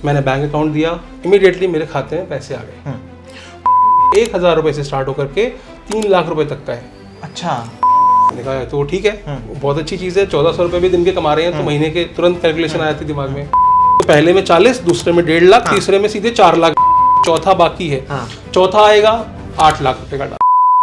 मैंने bank account दिया, immediately मेरे खाते में पैसे आ गए। 1,000 रुपए से स्टार्ट होकर के 3 लाख रुपए तक का है। अच्छा, मैंने कहा तो ठीक है, बहुत अच्छी चीज़ है। 1400 रुपए भी दिन के कमा रहे हैं तो महीने के तुरंत कैलकुलेशन आया थी दिमाग में। तो पहले में 40, दूसरे में 1.5 लाख, तीसरे में सीधे 4 लाख, चौथा बाकी है। चौथा आएगा 8 लाख रुपए का।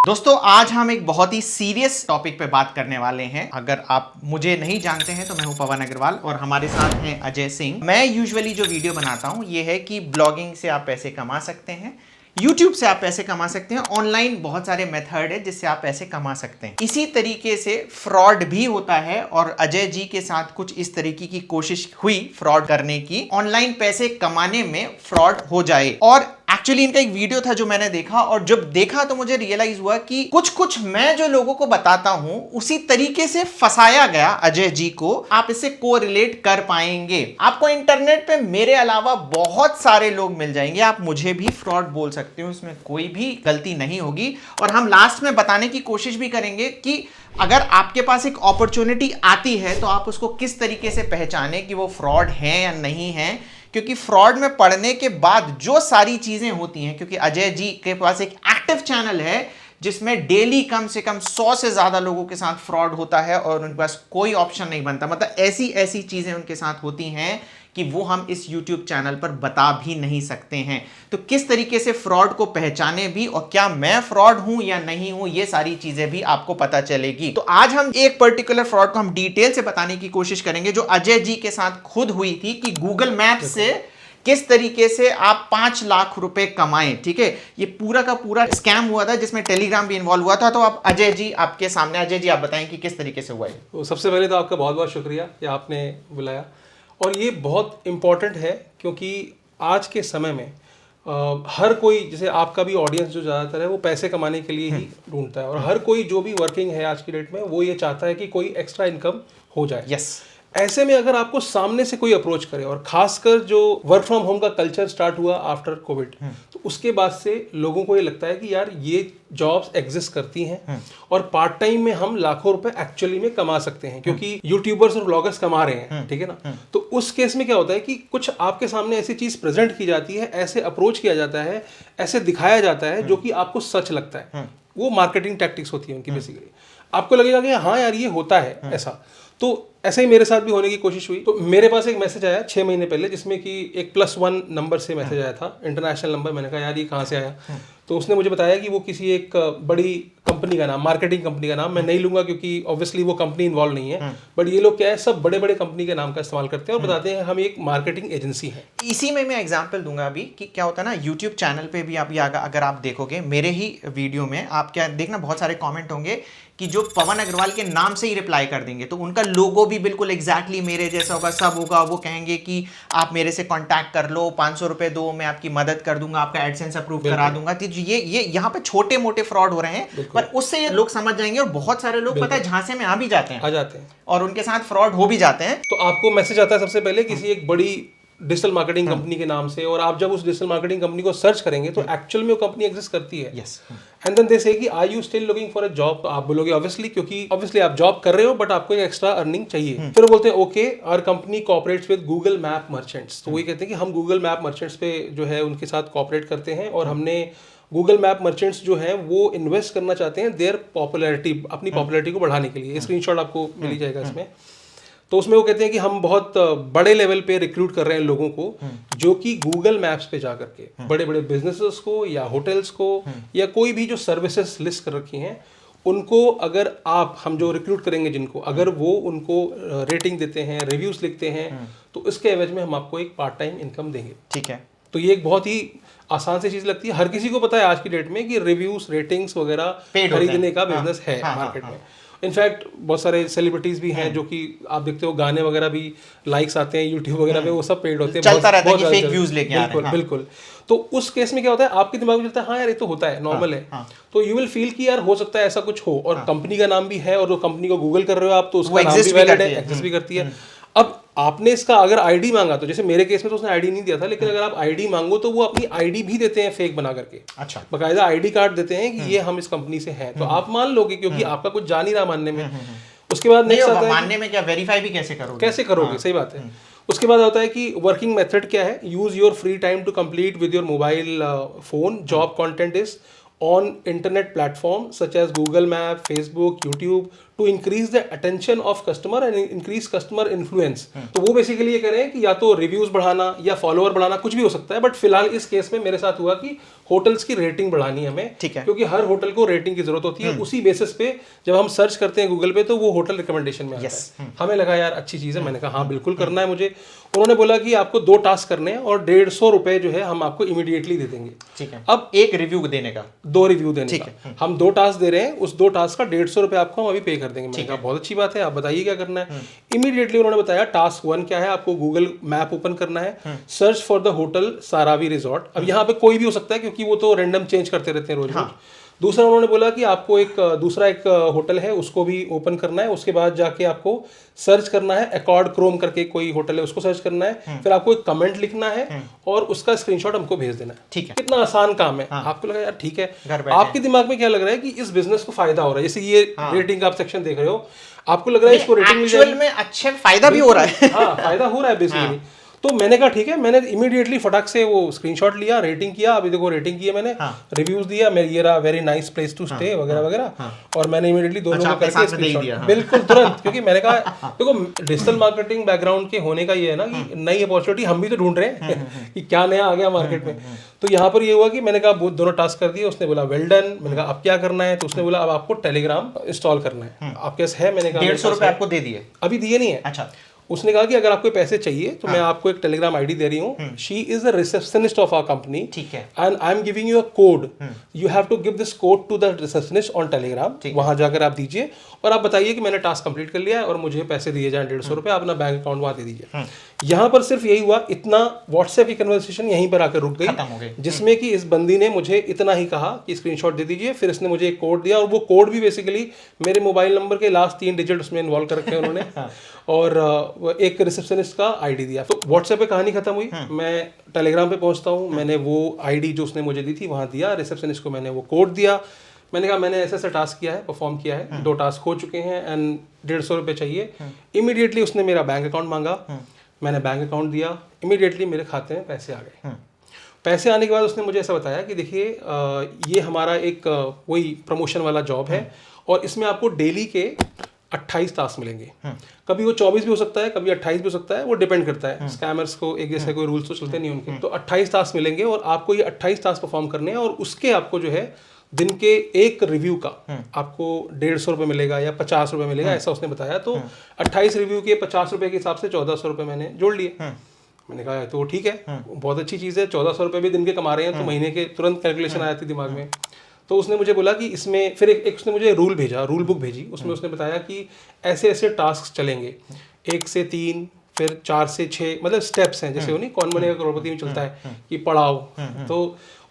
दोस्तों आज हम एक बहुत ही सीरियस टॉपिक पे बात करने वाले हैं। अगर आप मुझे नहीं जानते हैं तो मैं हूं पवन अग्रवाल और हमारे साथ हैं अजय सिंह। मैं यूजुअली जो वीडियो बनाता हूं ये है कि ब्लॉगिंग से आप पैसे कमा सकते हैं, YouTube से आप पैसे कमा सकते हैं, ऑनलाइन बहुत सारे मेथड है जिससे आप पैसे कमा सकते हैं। इसी तरीके से फ्रॉड भी होता है और अजय जी के साथ कुछ इस तरीके की कोशिश हुई फ्रॉड करने की, ऑनलाइन पैसे कमाने में फ्रॉड हो जाए। और एक्चुअली इनका एक वीडियो था जो मैंने देखा और जब देखा तो मुझे रियलाइज हुआ कि कुछ मैं जो लोगों को बताता हूं उसी तरीके से फंसाया गया अजय जी को। आप इससे कोरिलेट कर पाएंगे। आपको इंटरनेट पे मेरे अलावा बहुत सारे लोग मिल जाएंगे, आप मुझे भी फ्रॉड बोल सकते हो, इसमें कोई भी गलती नहीं होगी। और हम लास्ट में बताने की कोशिश भी करेंगे कि अगर आपके पास एक अपॉर्चुनिटी आती है तो आप उसको किस तरीके से पहचाने कि वो फ्रॉड है या नहीं है। क्योंकि फ्रॉड में पढ़ने के बाद जो सारी चीजें होती हैं, क्योंकि अजय जी के पास एक एक्टिव चैनल है जिसमें डेली कम से कम 100 से ज्यादा लोगों के साथ फ्रॉड होता है और उनके पास कोई ऑप्शन नहीं बनता। मतलब ऐसी ऐसी चीजें उनके साथ होती हैं कि वो हम इस YouTube चैनल पर बता भी नहीं सकते हैं। तो किस तरीके से फ्रॉड को पहचाने भी और क्या मैं फ्रॉड हूं या नहीं हूं, ये सारी चीजें भी आपको पता चलेगी। तो आज हम एक पर्टिकुलर फ्रॉड को हम डिटेल से बताने की कोशिश करेंगे जो अजय जी के साथ खुद हुई थी कि गूगल मैप से किस तरीके से आप 5 लाख रुपए कमाएं। ठीक है, ये पूरा का पूरा स्कैम हुआ था जिसमें टेलीग्राम भी इन्वॉल्व हुआ था। तो आप अजय जी, आपके सामने अजय जी आप बताएं कि किस तरीके से हुआ है। तो सबसे पहले तो आपका बहुत बहुत शुक्रिया कि आपने बुलाया और ये बहुत इम्पॉर्टेंट है क्योंकि आज के समय में हर कोई, जैसे आपका भी ऑडियंस जो ज़्यादातर है वो पैसे कमाने के लिए ही ढूंढता है और हर कोई जो भी वर्किंग है आज की डेट में वो ये चाहता है कि कोई एक्स्ट्रा इनकम हो जाए। यस, ऐसे में अगर आपको सामने से कोई अप्रोच करे और खासकर जो वर्क फ्रॉम होम का कल्चर स्टार्ट हुआ आफ्टर कोविड, तो उसके बाद से लोगों को ये लगता है कि यार ये जॉब्स एग्जिस्ट करती हैं और पार्ट टाइम में हम लाखों रुपए एक्चुअली में कमा सकते हैं क्योंकि यूट्यूबर्स और ब्लॉगर्स कमा रहे हैं। ठीक है ना, तो उस केस में क्या होता है कि कुछ आपके सामने ऐसी चीज प्रेजेंट की जाती है, ऐसे अप्रोच किया जाता है, ऐसे दिखाया जाता है जो कि आपको सच लगता है। वो मार्केटिंग टैक्टिक्स होती है उनकी। बेसिकली आपको लगेगा कि हाँ यार ये होता है ऐसा। तो ऐसे ही मेरे साथ भी होने की कोशिश हुई। तो मेरे पास एक मैसेज आया 6 महीने पहले जिसमें कि एक +1 नंबर से मैसेज आया था, इंटरनेशनल नंबर। मैंने कहा यार ये कहाँ से आया? तो उसने मुझे बताया कि वो किसी एक बड़ी कंपनी का नाम, मार्केटिंग कंपनी का नाम मैं नहीं लूंगा क्योंकि ऑब्वियसली वो कंपनी इन्वॉल्व नहीं है, बट ये लोग क्या है सब बड़े बड़े कंपनी के नाम का इस्तेमाल करते हैं और बताते हैं हम एक मार्केटिंग एजेंसी है। इसी में मैं एग्जांपल दूंगा अभी कि क्या होता है ना, यूट्यूब चैनल पे भी आप अगर आप देखोगे मेरे ही वीडियो में, आप क्या देखना बहुत सारे कमेंट होंगे कि जो पवन अग्रवाल के नाम से ही रिप्लाई कर देंगे, तो उनका लोगो भी बिल्कुल एग्जैक्टली मेरे जैसा होगा, सब होगा। वो कहेंगे कि आप मेरे से कांटेक्ट कर लो, 500 रुपए दो, मैं आपकी मदद कर दूंगा, आपका एडसेंस अप्रूव करा दूंगा। तो ये यहाँ पे छोटे मोटे फ्रॉड हो रहे हैं, पर उससे ये लोग समझ जाएंगे और बहुत सारे लोग पता है झांसे में आ जाते हैं और उनके साथ फ्रॉड हो भी जाते हैं। तो आपको मैसेज आता है सबसे पहले किसी एक बड़ी डिजिटल मार्केटिंग कंपनी के नाम से, और आप जब उस डिजिटल मार्केटिंग कंपनी को सर्च करेंगे तो एक्चुअल में वो कंपनी एग्जिस्ट करती है। Yes, and then they say कि are you still looking for a job? तो आप बोलोगे ऑब्वियसली, क्योंकि ऑब्वियसली आप जॉब कर रहे हो बट आपको एक एक्स्ट्रा अर्निंग चाहिए। फिर वो बोलते हैं okay, our company cooperates with Google map merchants. तो वही कहते हैं कि हम गूगल मैप मर्चेंट्स पे जो है उनके साथ कोऑपरेट करते हैं और हमने गूगल मैप मर्चेंट्स जो है वो इन्वेस्ट करना चाहते हैं देयर पॉपुलैरिटी, अपनी पॉपुलैरिटी को बढ़ाने के लिए। स्क्रीनशॉट आपको मिल जाएगा इसमें। तो उसमें वो कहते हैं कि हम बहुत बड़े लेवल पे रिक्रूट कर रहे हैं लोगों को जो कि गूगल मैप्स पे जा करके बड़े बड़े बिजनेसेस को या होटल्स को या कोई भी जो सर्विसेज लिस्ट कर रखी हैं उनको, अगर हम जो रिक्रूट करेंगे जिनको, अगर वो उनको रेटिंग देते हैं, रिव्यूज लिखते हैं, तो इसके एवज में हम आपको एक पार्ट टाइम इनकम देंगे। ठीक है, तो ये एक बहुत ही आसान सी चीज लगती है। हर किसी को पता है आज की डेट में कि रिव्यूज, रेटिंग्स वगैरह खरीदने का बिजनेस है मार्केट में। इनफैक्ट बहुत सारे सेलिब्रिटीज भी हैं जो कि आप देखते हो गाने वगैरह भी लाइक्स आते हैं यूट्यूब वगैरह पे, वो सब पेड होते हैं, चलता रहता है कि फेक व्यूज लेके आ रहे हैं। बिल्कुल। तो उस केस में क्या होता है, आपके दिमाग में चलता है हाँ यार ये तो होता है, नॉर्मल है। तो यू विल फील कि यार हो सकता है ऐसा कुछ हो, और कंपनी का नाम भी है और वो कंपनी को गूगल कर रहे हो आप तो उसका नाम भी वैलिड है, एग्जिस्ट भी करती है। अब आपने इसका अगर आईडी मांगा, तो जैसे मेरे केस में तो उसने आईडी नहीं दिया था, लेकिन अगर आप आईडी मांगो तो वो अपनी आईडी भी देते हैं फेक बना करके। अच्छा, बाकायदा आईडी कार्ड देते हैं कि ये हम इस कंपनी से हैं, तो आप मान लोगे क्योंकि आपका कुछ जान ही रहा मानने में। उसके बाद नेक्स्ट आता है मानने में क्या, वेरीफाई भी कैसे करोगे? सही बात है। उसके बाद होता है कि वर्किंग मेथड क्या है, use your free time to complete with your mobile phone job content is on internet platform such as Google Map, Facebook, YouTube to increase the attention of customer and increase customer influence। तो वो basically ये कह रहे हैं कि या तो reviews बढ़ाना या फॉलोअर बढ़ाना, कुछ भी हो सकता है, बट फिलहाल इस केस में मेरे साथ हुआ कि होटल्स की रेटिंग बढ़ानी हमें, ठीक है, क्योंकि हर होटल को रेटिंग की जरूरत होती है। उसी बेसिस पे जब हम सर्च करते हैं गूगल पे तो वो होटल रिकमेंडेशन में आता है। हमें लगा यार अच्छी चीज़ है, मैंने कहा हाँ बिल्कुल करना है मुझे। उन्होंने बोला कि आपको 2 टास्क करने हैं और 150 रुपए जो है हम आपको इमीडिएटली दे देंगे। ठीक है, अब एक रिव्यू देने का, 2 रिव्यू देने का, हम 2 टास्क दे रहे हैं, उस 2 टास्क का 150 रुपए आपको हम अभी पे कर देंगे। मैंने कहा बहुत अच्छी बात है, आप बताइए क्या करना है। इमीडिएटली उन्होंने बताया टास्क 1 क्या है, आपको गूगल मैप ओपन करना है, search for the hotel Saravi resort. अब यहाँ पे कोई भी हो सकता है क्योंकि वो तो रैंडम चेंज करते रहते हैं रोज रोज। दूसरा उन्होंने बोला कि आपको एक होटल है उसको भी ओपन करना है, उसके बाद जाके आपको सर्च करना है, अकॉर्ड क्रोम करके कोई होटल है उसको सर्च करना है, फिर आपको एक कमेंट लिखना है और उसका स्क्रीनशॉट हमको भेज देना है। ठीक है, कितना आसान काम है। आपको लगा यार ठीक है, आपके दिमाग में क्या लग रहा है कि इस बिजनेस को फायदा हो रहा है, जैसे ये रेटिंग आप सेक्शन देख रहे हो, आपको लग रहा है इसको रेटिंग मिल जाएगी, में अच्छे फायदा भी हो रहा है। हाँ फायदा हो रहा है बेसिकली। तो मैंने कहा ठीक है, मैंने इमीडिएटली फटाक से वो स्क्रीनशॉट लिया, रेटिंग किया, अभी देखो रेटिंग किया मैंने, रिव्यूज दिया, मैं ये रहा very nice place to stay वगैरह वगैरह, और मैंने इमीडिएटली दोनों को करके स्क्रीनशॉट, बिल्कुल तुरंत, क्योंकि मैंने कहा देखो डिजिटल मार्केटिंग बैकग्राउंड के होने का ये है ना कि नई अपॉर्चुनिटी हम भी तो ढूंढ रहे हैं कि क्या नया आ गया मार्केट में। तो यहाँ पर ये हुआ कि मैंने कहा दोनों टास्क कर दिए, उसने बोला वेल डन। मैंने कहा अब क्या करना है, तो उसने बोला अब आपको टेलीग्राम इंस्टॉल करना है, आपके पास है? मैंने कहा 150 रुपए आपको दे दिए? अभी दिए नहीं है। अच्छा। उसने कहा कि अगर आपको पैसे चाहिए तो मैं आपको एक टेलीग्राम आईडी दे रही हूँ, she is the receptionist of our company, ठीक है, and I am giving you a code, you have to give this code to the receptionist on Telegram. वहां जाकर आप दीजिए और आप बताइए कि मैंने टास्क कंप्लीट कर लिया है और मुझे पैसे दिए जाए 150 रुपए, अपना बैंक अकाउंट वहां दे दीजिए। यहाँ पर सिर्फ यही हुआ, इतना व्हाट्सएप की कन्वर्सेशन यहीं पर आकर रुक गई, जिसमें कि इस बंदी ने मुझे इतना ही कहा कि स्क्रीनशॉट दे दीजिए, फिर इसने मुझे एक कोड दिया और वो कोड भी बेसिकली मेरे मोबाइल नंबर के लास्ट 3 डिजिट उसमें इन्वॉल्व कर रखे हैं उन्होंने, और एक रिसेप्शनिस्ट का आईडी दिया। तो व्हाट्सएप पे कहानी खत्म हुई, मैं टेलीग्राम पे पहुंचता हूँ, मैंने वो आईडी जो उसने मुझे दी थी वहाँ दिया, रिसेप्शनिस्ट को मैंने वो कोड दिया, मैंने कहा मैंने ऐसे टास्क किया है, परफॉर्म किया है, 2 टास्क हो चुके हैं एंड 150 रुपये चाहिए। इमीडिएटली उसने मेरा बैंक अकाउंट मांगा, मैंने बैंक अकाउंट दिया, इमीडिएटली मेरे खाते में पैसे आ गए। पैसे आने के बाद उसने मुझे ऐसा बताया कि देखिए ये हमारा एक वही प्रमोशन वाला जॉब है और इसमें आपको डेली के 28 टास्क मिलेंगे, कभी वो 24 भी हो सकता है, कभी 28 भी हो सकता है, वो डिपेंड करता है, स्कैमर्स को एक जैसे कोई रूल्स तो चलते नहीं उनके। तो 28 टास्क मिलेंगे और आपको ये 28 टास्क परफॉर्म करने हैं और उसके आपको जो है दिन के एक रिव्यू का आपको 150 रुपये मिलेगा या 50 रुपये मिलेगा, ऐसा उसने बताया। तो 28 रिव्यू के 50 रुपये के हिसाब से 1400 रुपये मैंने जोड़ लिए। मैंने कहा तो ठीक है, बहुत अच्छी चीज़ है, 1400 रुपये भी दिन के कमा रहे हैं, तो महीने के तुरंत कैलकुलेशन आ जाती दिमाग में। तो उसने मुझे बोला कि इसमें फिर एक उसने मुझे रूल भेजा, रूल बुक भेजी, उसमें उसने बताया कि ऐसे ऐसे टास्क चलेंगे, 1 से 3, फिर 4 से 6, मतलब स्टेप्स हैं, जैसे वो नहीं कौन बनेगा करोड़पति में चलता है कि पढ़ाओ। तो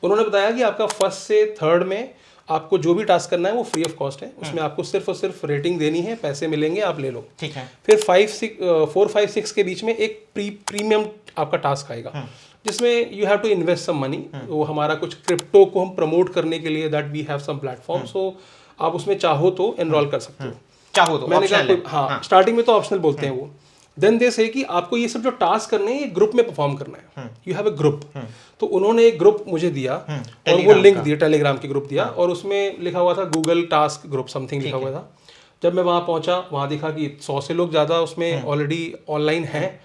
उन्होंने बताया कि आपका 1st से 3rd में आपको जो भी टास्क करना है वो फ्री ऑफ कॉस्ट है, उसमें आपको सिर्फ और सिर्फ रेटिंग देनी है, पैसे मिलेंगे, आप ले लो, ठीक है। फिर 4, 5, 6 के बीच में एक प्रीमियम आपका टास्क आएगा जिसमें you have to invest some money. वो हमारा कुछ क्रिप्टो को हम प्रमोट करने के लिए that we have some platform, so आप उसमें चाहो तो एनरोल कर सकते हो, चाहो तो। मैंने कहा हाँ, स्टार्टिंग में तो ऑप्शनल बोलते हैं वो। देन दे से कि आपको ये सब जो टास्क करने हैं ये ग्रुप में परफॉर्म करना है, यू हैव अ ग्रुप। तो उन्होंने एक ग्रुप मुझे दिया और वो लिंक दिया, टेलीग्राम की ग्रुप दिया, और उसमें लिखा हुआ था गूगल टास्क ग्रुप समथिंग लिखा हुआ था। जब मैं वहाँ पहुँचा, वहाँ देखा कि 100 से लोग ज़्यादा उसमें ऑलरेडी ऑनलाइन हैं।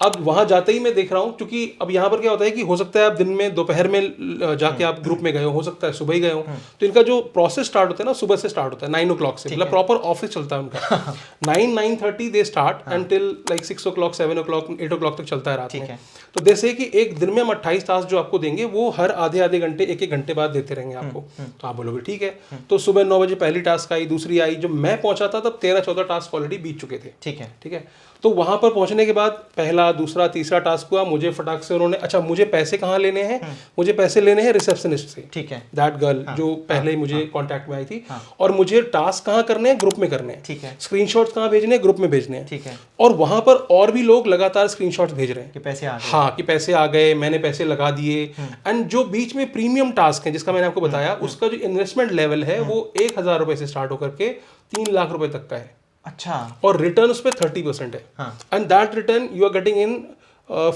अब वहाँ जाते ही मैं देख रहा हूँ, क्योंकि अब यहाँ पर क्या होता है कि हो सकता है आप दिन में दोपहर में जाके आप ग्रुप में गए हो सकता है सुबह ही गए हो, तो इनका जो प्रोसेस स्टार्ट होता है ना सुबह से स्टार्ट होता है 9 o'clock से, मतलब प्रॉपर ऑफिस चलता है उनका। 9-9:30 they start until like 6 o'clock, 7 o'clock, 8 o'clock तक चलता है रात में। तो जैसे कि एक दिन में हम 28 टास्क जो आपको देंगे वो हर आधे घंटे 1-1 घंटे बाद देते रहेंगे आपको। तो आप बोलोगे ठीक है। तो सुबह 9 बजे पहली टास्क आई, दूसरी आई, जब मैं पहुंचा था तब 13-14 टास्क ऑलरेडी बीत चुके थे। ठीक है। तो वहां पर पहुंचने के बाद पहला, दूसरा, तीसरा टास्क हुआ, मुझे फटाक से उन्होंने, अच्छा मुझे पैसे कहाँ लेने हैं, मुझे पैसे लेने हैं रिसेप्शनिस्ट से, ठीक है, दैट गर्ल जो पहले मुझे कांटेक्ट में आई थी, और मुझे टास्क कहाँ करने हैं, ग्रुप में करने हैं, ठीक है, स्क्रीनशॉट्स कहाँ भेजने हैं, ग्रुप में भेजने हैं, ठीक है। और वहां पर और भी लोग लगातार स्क्रीनशॉट्स भेज रहे हैं कि पैसे आ गए, हाँ कि पैसे आ गए, मैंने पैसे लगा दिए। एंड जो बीच में प्रीमियम टास्क है जिसका मैंने आपको बताया, उसका जो इन्वेस्टमेंट लेवल है वो 1,000 रुपए से स्टार्ट होकर के 3 लाख रुपए तक का है। अच्छा। और रिटर्न उस पर 30% है, and that return you are getting in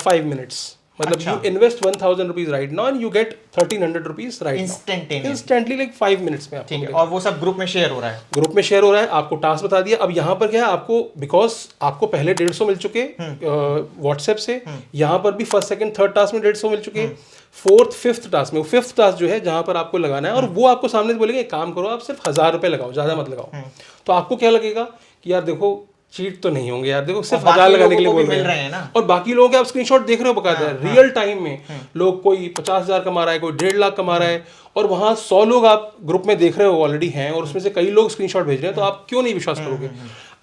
5 minutes. मतलब you invest 1000 rupees right now and you get 1300 rupees right now. Instantly like 5 minutes में आपको ठीक है, और वो सब ग्रुप में शेयर हो रहा है, ग्रुप में शेयर हो रहा है, आपको टास्क बता दिया। अब यहाँ पर क्या है, आपको बिकॉज आपको पहले 150 मिल चुके व्हाट्सएप से, यहाँ पर भी फर्स्ट सेकंड थर्ड टास्क में 150 मिल चुके, फोर्थ फिफ्थ टास्क में, फिफ्थ टास्क जो है जहाँ पर आपको लगाना है, और वो आपको सामने से बोलेंगे एक काम करो आप सिर्फ 1000 रुपये लगाओ, ज़्यादा मत लगाओ। तो आपको क्या लगेगा कि यार देखो चीट तो नहीं होंगे यार, देखो सिर्फ 1000 लगाने के लिए बोल रहे हैं ना। और बाकी लोगों के आप स्क्रीनशॉट देख रहे हो बकायदा रियल टाइम में, लोग कोई 50,000 कमा रहा है, कोई 1.5 लाख कमा रहा है, और वहाँ 100 लोग आप ग्रुप में देख रहे हो ऑलरेडी हैं, और उसमें से कई लोग स्क्रीनशॉट भेज रहे हैं, तो आप क्यों नहीं विश्वास करोगे?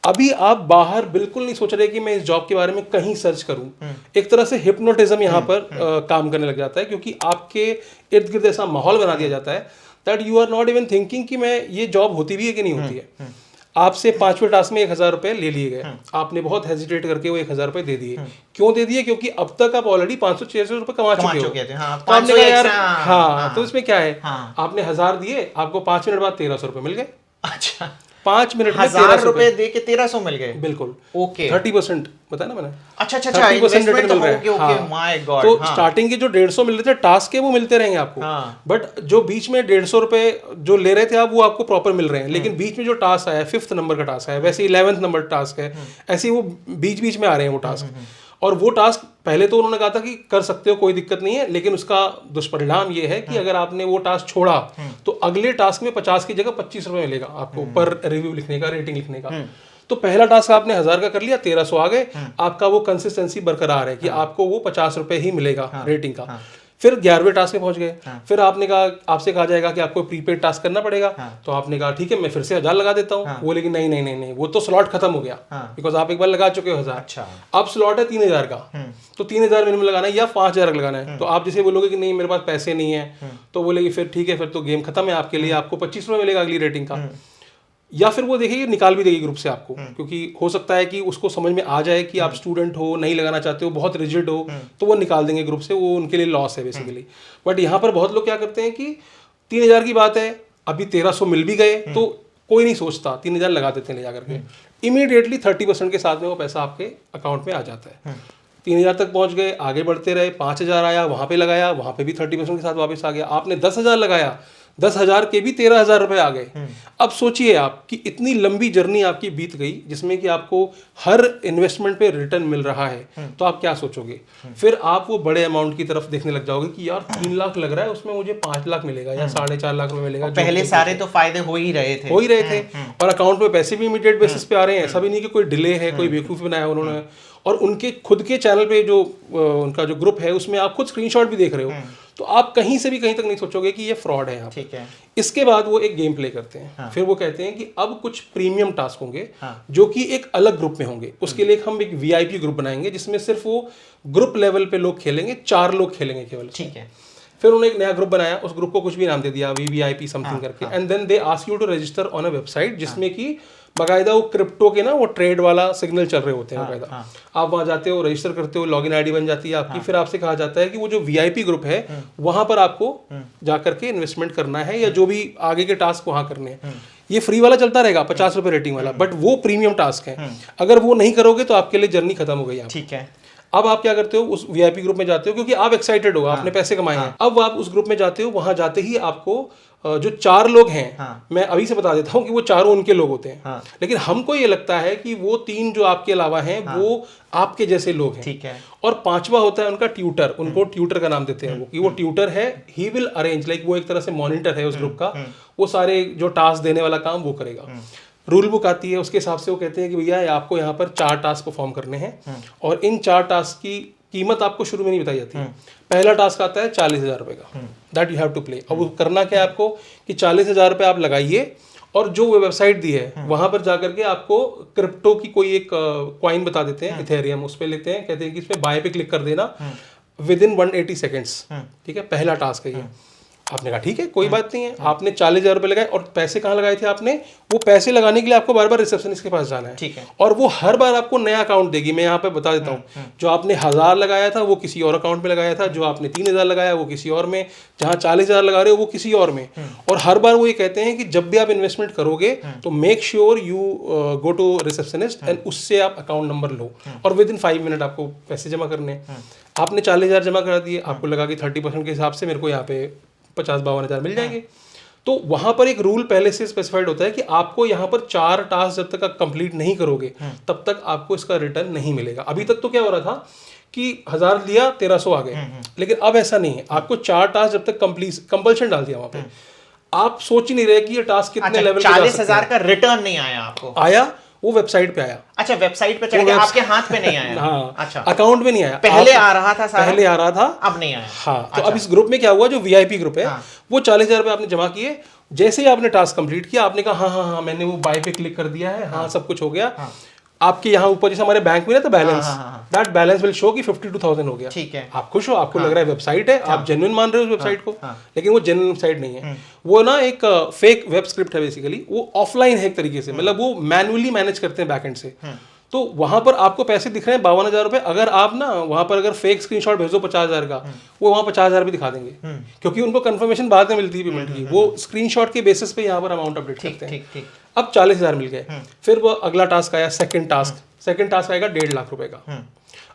अभी आप बाहर बिल्कुल नहीं सोच रहे कि मैं इस जॉब के बारे में कहीं सर्च करूं। एक तरह से हिप्नोटिज्म यहाँ पर काम करने लग जाता है, क्योंकि आपके इर्द गिर्द ऐसा माहौल बना दिया जाता है that you are not even thinking कि मैं ये जॉब होती भी है कि नहीं होती है। आपसे 5वें टास्क में 1000 रुपए ले लिए गए, आपने बहुत हेजिटेट करके वो 1000 रुपए दे दिए। क्यों दे दिए? क्योंकि अब तक आप ऑलरेडी 500-600 रुपए कमा चुके हो। तो आपने कहा यार हाँ, तो इसमें क्या है, आपने 1000 दिए, आपको 5 मिनट बाद 1300 रुपए मिल गए। अच्छा, 5 मिनट में 1000 रुपए दे के 1300 मिल गए। बिल्कुल, ओके, 30% बताया ना मैंने। अच्छा, 30% रिटर्न मिल रहा है। माय गॉड, तो स्टार्टिंग के जो 150 मिल रहे थे टास्क के, वो मिलते रहेंगे आपको, बट जो बीच में 150 रुपए जो ले रहे थे आप, वो आपको प्रॉपर मिल रहे हैं। लेकिन बीच में जो टास्क आया, 5th नंबर का टास्क है, वैसे 11th नंबर टास्क है, ऐसे वो बीच बीच में आ रहे हैं वो टास्क। और वो टास्क पहले तो उन्होंने कहा था कि कर सकते हो, कोई दिक्कत नहीं है, लेकिन उसका दुष्परिणाम ये है कि अगर आपने वो टास्क छोड़ा तो अगले टास्क में 50 की जगह 25 रुपए मिलेगा आपको पर रिव्यू लिखने का, रेटिंग लिखने का। तो पहला टास्क आपने 1000 का कर लिया, 1300 आ गए, आपका वो कंसिस्टेंसी बरकरार है कि आपको वो 50 रुपए ही मिलेगा रेटिंग का। फिर 11वें टास्क में पहुंच गए, फिर आपने कहा, आपसे कहा जाएगा कि आपको प्रीपेड टास्क करना पड़ेगा। तो आपने कहा ठीक है, मैं फिर से 1000 लगा देता हूँ। वो लेकिन नहीं नहीं नहीं नहीं, वो तो स्लॉट खत्म हो गया, बिकॉज आप एक बार लगा चुके हो 1000। अच्छा, अब स्लॉट है 3000 का, तो 3000 मिनिमम लगाना है या 5000 लगाना है। तो आप जैसे बोलोगे कि नहीं मेरे पास पैसे नहीं है, तो बोलेगी फिर ठीक है, फिर तो गेम खत्म है आपके लिए, आपको 25 रुपये मिलेगा अगली रेटिंग का। या फिर वो देखेगी निकाल भी देगी ग्रुप से आपको, क्योंकि हो सकता है कि उसको समझ में आ जाए कि आप स्टूडेंट हो, नहीं लगाना चाहते हो, बहुत रिजिड हो, तो वो निकाल देंगे ग्रुप से, वो उनके लिए लॉस है बेसिकली। बट यहाँ पर बहुत लोग क्या करते हैं कि 3000 की बात है, अभी 1300 मिल भी गए तो कोई नहीं सोचता, 3000 लगा देते हैं ले जाकर के, इमीडिएटली 30% के साथ में वो पैसा आपके अकाउंट में आ जाता है। 3000 तक पहुंच गए, आगे बढ़ते रहे, 5000 आया, वहाँ पे लगाया, वहाँ पे भी 30% के साथ वापस आ गया। आपने 10,000 लगाया, 10,000 के भी 13,000 रुपए आ गए। अब सोचिए आप कि इतनी लंबी जर्नी आपकी बीत गई, जिसमें कि आपको हर इन्वेस्टमेंट पे रिटर्न मिल रहा है, तो आप क्या सोचोगे? फिर आप वो बड़े अमाउंट की तरफ देखने लग जाओगे कि यार 3 लाख लग रहा है, उसमें मुझे 5 लाख मिलेगा या 4.5 लाख रुपए मिलेगा। पहले सारे तो फायदे हो ही रहे थे, और अकाउंट में पैसे भी इमीडिएट बेसिस पे आ रहे हैं। ऐसा भी नहीं कि कोई डिले है, कोई बेवकूफ़ी बनाया उन्होंने। और उनके खुद के चैनल पे जो उनका जो ग्रुप है, उसमें आप खुद स्क्रीनशॉट भी देख रहे हो, तो आप कहीं से भी कहीं तक नहीं सोचोगे कि ये फ्रॉड है। ठीक है। इसके बाद वो एक गेम प्ले करते हैं। फिर वो कहते हैं कि अब कुछ प्रीमियम टास्क होंगे जो कि एक अलग ग्रुप में होंगे। उसके लिए हम एक वीआईपी ग्रुप बनाएंगे, जिसमें सिर्फ वो ग्रुप लेवल पे लोग खेलेंगे, 4 लोग खेलेंगे केवल। ठीक है। फिर उन्होंने एक नया ग्रुप बनाया, उस ग्रुप को कुछ भी नाम दे दिया, वीवीआईपी समथिंग करके, and then they ask you to register on a website, जिसमें कि बाकायदा वो क्रिप्टो के ना वो ट्रेड वाला सिग्नल चल रहे होते हैं बाकायदा। आप वहाँ जाते हो, रजिस्टर करते हो, लॉगिन आईडी बन जाती है आपकी। फिर आपसे कहा जाता है कि वो जो वीआईपी ग्रुप है वहाँ पर आपको जाकर के इन्वेस्टमेंट करना है, या जो भी आगे के टास्क वहाँ करने हैं। ये फ्री वाला चलता रहेगा 50 रुपये रेटिंग वाला, बट वो प्रीमियम टास्क है। अगर वो नहीं करोगे तो आपके लिए जर्नी खत्म हो गई। ठीक है। अब आप क्या करते हो, उस वीआईपी ग्रुप में जाते हो क्योंकि आप एक्साइटेड हो, आपने पैसे कमाए हैं। अब आप उस ग्रुप में जाते हो, वहां जाते ही आपको जो 4 लोग हैं, मैं अभी से बता देता हूँ कि वो चारों उनके लोग होते हैं, लेकिन हमको ये लगता है कि वो 3 जो आपके अलावा हैं वो आपके जैसे लोग हैं। ठीक है। और 5वां होता है उनका ट्यूटर, उनको ट्यूटर का नाम देते हैं वो, कि वो ट्यूटर है, ही विल अरेंज, लाइक वो एक तरह से मॉनिटर है उस ग्रुप का, वो सारे जो टास्क देने वाला काम वो करेगा। रूल बुक आती है, उसके हिसाब से वो कहते हैं कि भैया आपको यहाँ पर 4 टास्क परफॉर्म करने हैं, और इन 4 टास्क की कीमत आपको शुरू में नहीं बताई जाती है। पहला टास्क आता है 40,000 रुपये का, that you have to play. अब वो करना क्या है आपको कि 40,000 रुपये आप लगाइए, और जो वेबसाइट दी है वहां पर जाकर के आपको क्रिप्टो की कोई एक कॉइन बता देते हैं, इथेरियम, उस पर लेते हैं, कहते हैं कि इसमें बाय पे क्लिक कर देना विद इन 180 सेकेंड्स। ठीक है, पहला टास्क है ये। आपने कहा ठीक है कोई बात नहीं है, आपने 40,000 रुपये लगाए और पैसे कहाँ लगाए थे आपने, वो पैसे लगाने के लिए आपको बार बार रिसेप्शनिस्ट के पास जाना है, ठीक है, और वो हर बार आपको नया अकाउंट देगी। मैं यहाँ पे बता देता हूँ, जो आपने 1,000 लगाया था वो किसी और अकाउंट में लगाया था, जो आपने 3,000 लगाया वो किसी और में, जहाँ 40,000 लगा रहे हो वो किसी और में। और हर बार वो ये कहते हैं कि जब भी आप इन्वेस्टमेंट करोगे तो make sure you go to receptionist and उससे आप अकाउंट नंबर लो, और विद इन 5 मिनट आपको पैसे जमा करने। आपने 40,000 जमा करा दिए, आपको लगा कि 30% के हिसाब से मेरे को यहाँ पे 50-52 हज़ार मिल जाएंगे। तो वहां पर एक रूल पहले से स्पेसिफाइड होता है कि आपको यहाँ पर 4 टास्क जब तक आप कंप्लीट नहीं करोगे तब तक आपको इसका रिटर्न नहीं मिलेगा। अभी तक तो क्या हो रहा था कि 1,000 दिया 1,300 आ गए, लेकिन अब ऐसा नहीं है। आपको 4 टास्क जब तक कंपल्शन डाल दिया वहां पे, आप सोच ही नहीं रहे कि ये टास्क कितने लेवल पे जा सकते हैं। 40,000 का रिटर्न नहीं आया आपको? आया, वो वेबसाइट पे आया। अच्छा, वेबसाइट पे चढ़ के आपके हाथ पे नहीं आया? हाँ, अच्छा, अकाउंट में नहीं आया। पहले आ रहा था सारा? पहले आ रहा था, अब नहीं आया। हाँ, तो अब इस ग्रुप में क्या हुआ, जो वीआईपी ग्रुप है वो 40,000 रुपये आपने जमा किए। जैसे ही आपने टास्क कंप्लीट किया, आपने कहा हाँ हाँ हाँ मैंने वो बाय पे क्लिक कर दिया है, हाँ सब कुछ हो गया। आपके यहाँ ऊपर जैसे हमारे बैंक में ना तो balance, that balance will show कि 52,000 हो गया। ठीक है, आप खुश हो, आपको लग रहा है वेबसाइट है, आप जेन्युइन मान रहे हो उस वेबसाइट को, लेकिन वो जेन्युइन वेबसाइट नहीं है। वो ना एक फेक वेब स्क्रिप्ट है बेसिकली, वो ऑफलाइन है एक तरीके से, मतलब वो मैनुअली मैनेज करते हैं बैकएंड से। तो वहां पर आपको पैसे दिख रहे हैं 52,000 रुपए। अगर आप ना वहां पर अगर फेक स्क्रीनशॉट भेजो 50,000 का, वो वहां 50,000 भी दिखा देंगे, क्योंकि उनको कंफर्मेशन बाद में मिलती है पेमेंट की। वो स्क्रीनशॉट के बेसिस पे यहाँ पर अमाउंट अपडेट करते हैं। अब 40,000 मिल गए, फिर वो अगला टास्क आया, सेकंड टास्क आएगा 1.5 लाख रुपए का।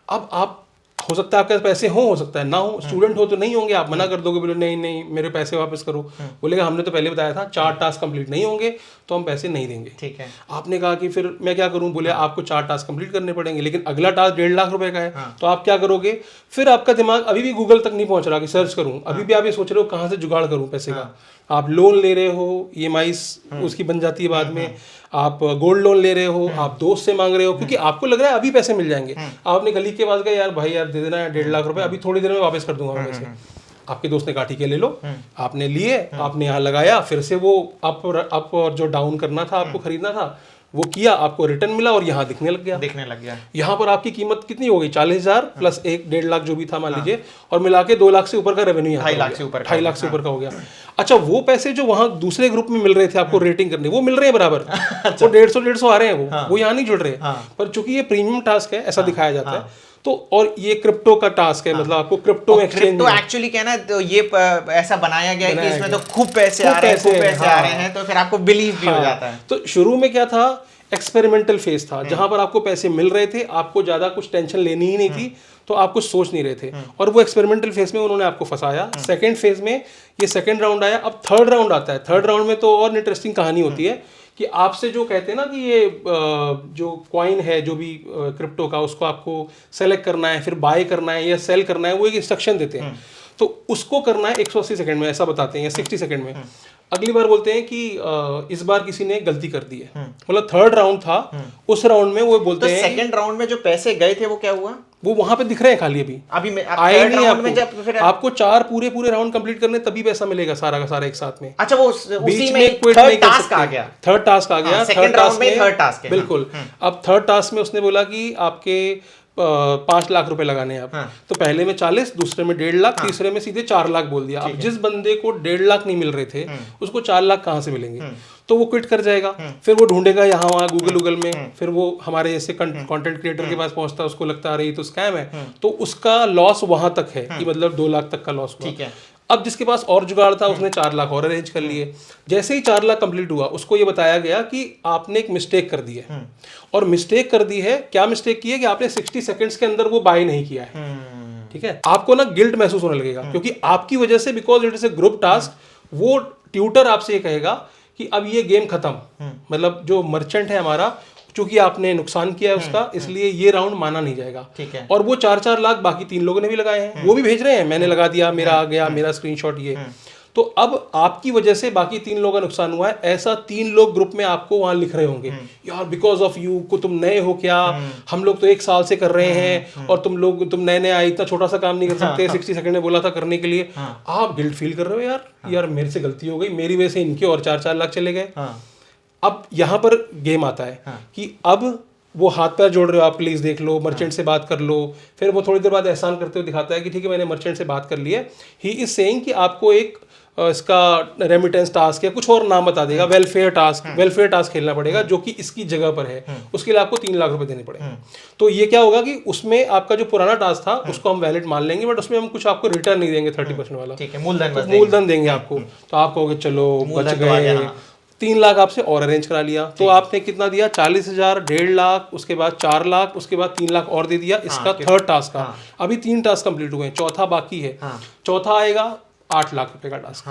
अब आप, हो सकता है आपके पास पैसे हो सकता है ना हो, स्टूडेंट हो तो नहीं होंगे, आप मना कर दोगे, बोले नहीं नहीं मेरे पैसे वापस करो। बोलेगा हमने तो पहले बताया था 4 टास्क कंप्लीट नहीं होंगे तो हम पैसे नहीं देंगे। ठीक है, आपने कहा कि फिर मैं क्या करूं, बोले आपको 4 टास्क कंप्लीट करने पड़ेंगे, लेकिन अगला टास्क 1.5 लाख रुपए का है। तो आप क्या करोगे, फिर आपका दिमाग अभी भी गूगल तक नहीं पहुंच रहा कि सर्च करूं, अभी भी आप ये सोच रहे हो कहाँ से जुगाड़ करूं पैसे का। आप लोन ले रहे हो, EMIs उसकी बन जाती है बाद में, आप गोल्ड लोन ले रहे हो, आप दोस्त से मांग रहे हो, क्योंकि आपको लग रहा है अभी पैसे मिल जाएंगे। आप अपने कलीग के पास गए, यार भाई यार दे देना है 1.5 लाख रुपए, अभी थोड़ी देर में वापस कर दूंगा मैं पैसे। आपके दोस्त ने कहा ठीक है ले लो, आपने लिए, आपने यहाँ लगाया, फिर से वो अप और जो डाउन करना था, आपको खरीदना था वो किया, आपको रिटर्न मिला और यहाँ दिखने लग गया। यहाँ पर आपकी कीमत कितनी हो गई, 40,000 प्लस 1.5 लाख जो भी था मान लीजिए, और मिला के 2 लाख से ऊपर का रेवेन्यू, 2.5 लाख से ऊपर 2.5 लाख से ऊपर का हो गया। अच्छा, वो पैसे जो वहां दूसरे ग्रुप में मिल रहे थे आपको रेटिंग करने, वो मिल रहे हैं बराबर। वो 150 आ रहे हैं, वो यहाँ नहीं जुड़ रहे। पर चूंकि ये प्रीमियम टास्क है, ऐसा दिखाया जाता है। तो और ये क्रिप्टो का टास्क है, मतलब आपको क्रिप्टो एक्सचेंज, तो एक्चुअली क्या ना, तो ये ऐसा बनाया गया है कि इसमें तो खूब पैसे आ रहे हैं, तो फिर आपको बिलीव भी हो जाता है। तो शुरू में क्या था, एक्सपेरिमेंटल फेज था, जहां पर आपको पैसे मिल रहे थे, आपको ज्यादा कुछ टेंशन लेनी ही नहीं थी, तो आप कुछ सोच नहीं रहे थे, और वो एक्सपेरिमेंटल फेज में उन्होंने आपको फंसाया। सेकंड फेज में ये सेकंड राउंड आया, अब थर्ड राउंड आता है। थर्ड राउंड में तो और इंटरेस्टिंग कहानी होती है कि आपसे जो कहते हैं ना कि ये जो कॉइन है, जो भी क्रिप्टो का, उसको आपको सेलेक्ट करना है, फिर बाय करना है या सेल करना है, वो एक इंस्ट्रक्शन देते हैं। तो उसको करना है 180 सेकंड में, ऐसा बताते हैं, या 60 सेकंड में। अगली बार बोलते हैं कि इस बार किसी ने गलती कर दी है, मतलब थर्ड राउंड था, उस राउंड में वो बोलते हैं। सेकंड राउंड में जो पैसे गए थे वो क्या हुआ, वो वहां पे दिख रहे हैं खाली, अभी आए नहीं आपको। आपको 4 पूरे राउंड कंप्लीट करने तभी पैसा मिलेगा सारा का सारा एक साथ में। अच्छा, वो बीच में थर्ड टास्क आ गया। थर्ड टास्क आ गया, सेकंड राउंड में थर्ड टास्क है, बिल्कुल। अब थर्ड टास्क में उसने बोला कि आपके 5 लाख रुपए लगाने हैं आप। तो पहले में 40, दूसरे में 1.5 लाख, तीसरे में सीधे 4 लाख बोल दिया। अब जिस बंदे को 1.5 लाख नहीं मिल रहे थे, उसको 4 लाख कहाँ से मिलेंगे, तो वो क्विट कर जाएगा। फिर वो ढूंढेगा यहाँ वहाँ गूगल में, फिर वो हमारे जैसे कंटेंट क्रिएटर के पास पहुंचता है, उसको लगता है तो स्कैम है, तो उसका लॉस वहां तक है कि मतलब 2 लाख तक का लॉस हुआ। अब जिसके पास और जुगाड़ था, उसने 4 लाख और अरेंज कर लिए। जैसे ही 4 लाख कंप्लीट हुआ, उसको ये बताया गया कि आपने एक मिस्टेक कर दी है, और मिस्टेक कर दी है, क्या मिस्टेक की है कि आपने 60 सेकंड्स के अंदर वो बाय नहीं किया है। ठीक है, आपको ना गिल्ट महसूस होने लगेगा, क्योंकि आपकी वजह से, because it is a group task, वो ट्यूटर आपसे ये कहेगा कि अब ये गेम खत्म, मतलब जो मर्चेंट है हमारा, चूंकि आपने नुकसान किया है उसका, इसलिए ये राउंड माना नहीं जाएगा। ठीक है, और वो 4-4 लाख बाकी 3 लोगों ने भी लगाए हैं, वो भी भेज रहे हैं, मैंने लगा दिया, मेरा आ गया, मेरा स्क्रीनशॉट ये। तो अब आपकी वजह से बाकी 3 लोगों का नुकसान हुआ है, ऐसा 3 लोग ग्रुप में आपको वहां लिख रहे होंगे, यार बिकॉज ऑफ यू, को तुम नए हो क्या, हम लोग तो 1 साल से कर रहे हैं, और तुम नए आए, इतना छोटा सा काम नहीं कर सकते, 60 सेकंड में बोला था करने के लिए। आप गिल्ट फील कर रहे हो, यार मेरे से गलती हो गई, मेरी वजह से इनके और 4-4 लाख चले गए। अब यहाँ पर गेम आता है कि अब वो हाथ पैर जोड़ रहे हो आप, प्लीज़ देख लो, मर्चेंट से बात कर लो। फिर वो थोड़ी देर बाद एहसान करते हुए दिखाता है कि ठीक है मैंने मर्चेंट से बात कर ली है। ही इज़ सेइंग कि आपको एक इसका रेमिटेंस टास्क या कुछ और नाम बता देगा, वेलफेयर टास्क खेलना पड़ेगा जो कि इसकी जगह पर है, उसके लिए आपको 3 लाख रुपए देने पड़ेंगे। तो ये क्या होगा कि उसमें आपका जो पुराना टास्क था उसको हम वैलिड मान लेंगे, बट उसमें हम कुछ आपको रिटर्न नहीं देंगे 30% वाला, ठीक है, मूलधन देंगे आपको। तो आप कहोगे चलो बच गए, 3 लाख आपसे और अरेंज करा लिया। तो आपने कितना दिया, 40,000, 1.5 लाख, उसके बाद 4 लाख, उसके बाद 3 लाख और दे दिया। इसका थर्ड टास्क का अभी 3 टास्क कंप्लीट हुए हैं, चौथा बाकी है। चौथा आएगा 8 लाख रुपए का टास्क।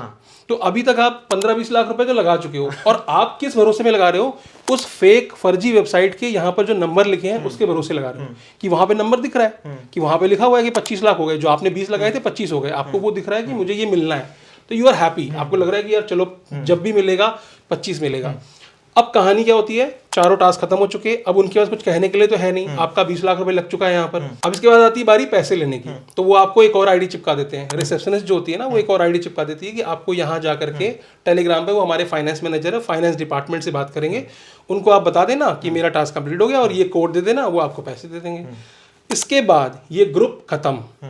तो अभी तक आप 15-20 लाख रुपए तो लगा चुके हो, और आप किस भरोसे में लगा रहे हो, उस फेक फर्जी वेबसाइट के यहाँ पर जो नंबर लिखे हैं उसके भरोसे लगा रहे हो कि वहां पे नंबर दिख रहा है कि वहां पे लिखा हुआ है कि 25 लाख हो गए, जो आपने 20 लगाए थे 25 हो गए, आपको वो दिख रहा है कि मुझे ये मिलना है। तो यू आर हैप्पी, आपको लग रहा है कि यार चलो जब भी मिलेगा 25 मिलेगा। अब कहानी क्या होती है, चारों टास्क खत्म हो चुके, अब उनके पास कुछ कहने के लिए तो है नहीं, आपका 20 लाख रुपए लग चुका है यहाँ पर। अब इसके बाद आती है बारी पैसे लेने की, तो वो आपको एक और आईडी चिपका देते हैं। रिसेप्शनिस्ट जो होती है ना, वो एक और आईडी चिपका देती है कि आपको यहाँ जा करके टेलीग्राम पे वो हमारे फाइनेंस मैनेजर है, फाइनेंस डिपार्टमेंट से बात करेंगे, उनको आप बता देना कि मेरा टास्क कंप्लीट हो गया और ये कोड दे देना, वो आपको पैसे दे देंगे। इसके बाद ये ग्रुप खत्म,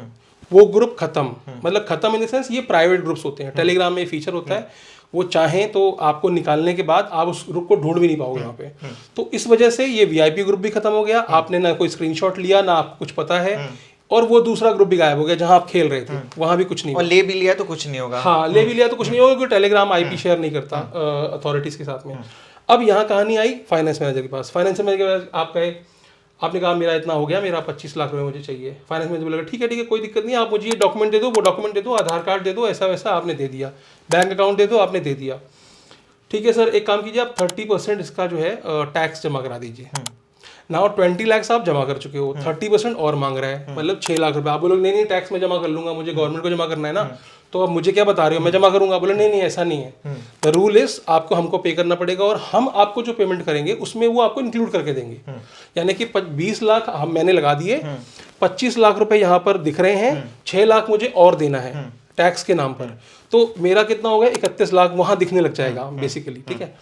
वो ग्रुप खत्म, मतलब खत्म इन द सेंस ये प्राइवेट ग्रुप्स होते हैं। टेलीग्राम में फीचर होता है, वो चाहें तो आपको निकालने के बाद आप उस ग्रुप को ढूंढ भी नहीं पाओगे वहाँ पे। तो इस वजह से ये वीआईपी ग्रुप भी खत्म हो गया, आपने ना कोई स्क्रीनशॉट लिया, ना आपको कुछ पता है, और वो दूसरा ग्रुप भी गायब हो गया जहां आप खेल रहे थे, वहां भी कुछ नहीं, और ले भी लिया तो कुछ नहीं होगा। हाँ, ले भी लिया तो कुछ नहीं होगा, क्योंकि टेलीग्राम आईपी शेयर नहीं करता अथॉरिटीज के साथ में। अब यहाँ कहानी आई फाइनेंस मैनेजर के पास। फाइनेंस मैनेजर के पास आप गए, आपने कहा मेरा इतना हो गया, मेरा 25 लाख रुपए मुझे चाहिए। फाइनेंस मैनेजर बोलेगा ठीक है कोई दिक्कत नहीं, आप मुझे ये डॉक्यूमेंट दे दो, वो डॉक्यूमेंट दे दो, आधार कार्ड दे दो, ऐसा वैसा, आपने दे दिया, बैंक अकाउंट दे दो, आपने दे दिया। ठीक है सर, एक काम कीजिए, आप 30% इसका जो है टैक्स जमा करा दीजिए। नाउ 20 लाख आप जमा कर चुके हो, 30% और मांग रहा है, मतलब 6 लाख रुपए। आप बोलोगे नहीं टैक्स में जमा कर लूंगा, मुझे गवर्नमेंट को जमा करना है ना, तो अब मुझे क्या बता रहे हो, मैं जमा करूंगा। बोले नहीं ऐसा नहीं है, द रूल इज आपको हमको पे करना पड़ेगा, और हम आपको जो पेमेंट करेंगे उसमें वो आपको इंक्लूड करके देंगे। यानी कि 20 लाख हम मैंने लगा दिए, 25 लाख रुपए यहाँ पर दिख रहे हैं, 6 लाख मुझे और देना है टैक्स के नाम पर, तो मेरा कितना हो गया, 31 लाख वहां दिखने लग जाएगा बेसिकली। ठीक है,